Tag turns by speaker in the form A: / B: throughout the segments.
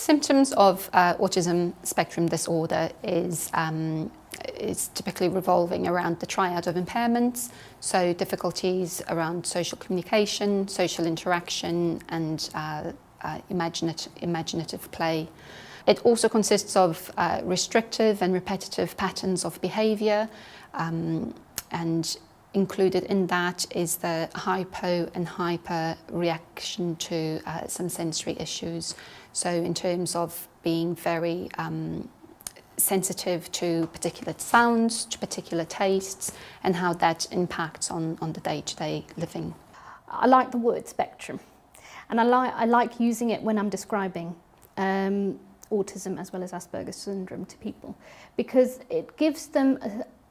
A: Symptoms of autism spectrum disorder is typically revolving around the triad of impairments, so difficulties around social communication, social interaction, and imaginative play. It also consists of restrictive and repetitive patterns of behaviour, and included in that is the hypo and hyper reaction to some sensory issues. So in terms of being very sensitive to particular sounds, to particular tastes, and how that impacts on the day-to-day living.
B: I like the word spectrum, and I like using it when I'm describing autism as well as Asperger syndrome to people, because it gives them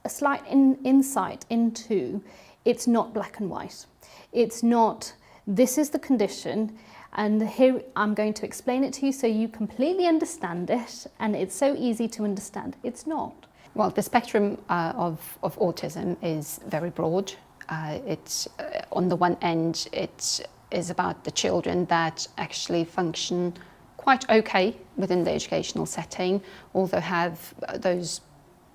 B: a slight insight into it's not black and white. It's not, this is the condition, and here I'm going to explain it to you so you completely understand it, and it's so easy to understand. It's not.
A: Well, the spectrum of autism is very broad. It's on the one end, it is about the children that actually function quite okay within the educational setting, although have those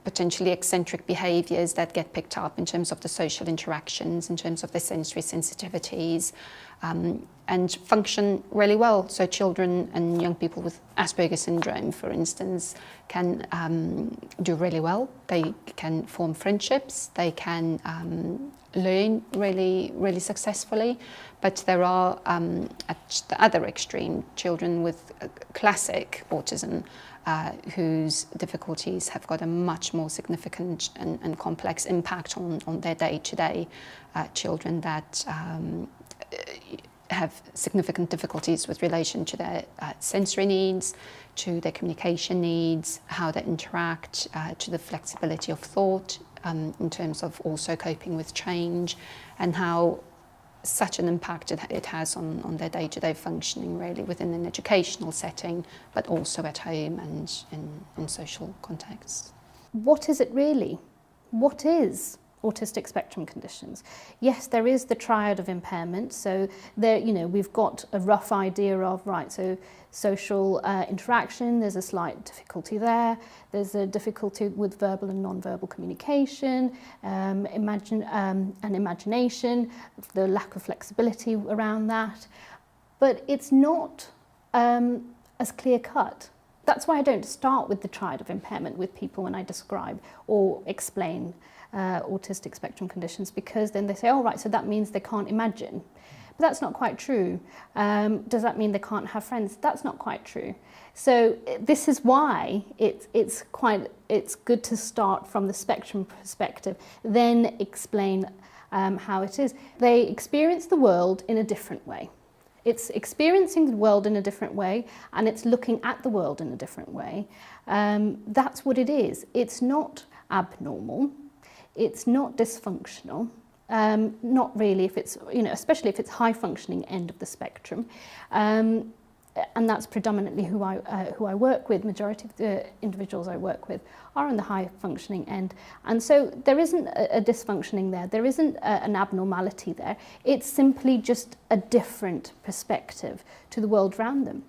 A: potentially eccentric behaviours that get picked up in terms of the social interactions, in terms of the sensory sensitivities, and function really well. So children and young people with Asperger syndrome, for instance, can do really well. They can form friendships, they can learn really successfully, but there are, at the other extreme, children with classic autism whose difficulties have got a much more significant and complex impact on their day-to-day. Children that have significant difficulties with relation to their sensory needs, to their communication needs, how they interact, to the flexibility of thought, in terms of also coping with change, and how such an impact it has on their day-to-day functioning, really, within an educational setting, but also at home and in social contexts.
B: What is it really? What is autistic spectrum conditions? Yes, there is the triad of impairment. So there, we've got a rough idea of, right, so social interaction, there's a slight difficulty there. There's a difficulty with verbal and non-verbal communication, imagination, the lack of flexibility around that. But it's not as clear-cut. That's why I don't start with the triad of impairment with people when I describe or explain autistic spectrum conditions, because then they say, oh right, so that means they can't imagine. But that's not quite true. Does that mean they can't have friends? That's not quite true. So this is why it's good to start from the spectrum perspective, then explain how it is. They experience the world in a different way. It's experiencing the world in a different way, and it's looking at the world in a different way. That's what it is. It's not abnormal. It's not dysfunctional. Not really, if it's, especially if it's high functioning end of the spectrum. And that's predominantly who I work with. Majority of the individuals I work with are on the high functioning end. And so there isn't a dysfunctioning there. There isn't an abnormality there. It's simply just a different perspective to the world around them.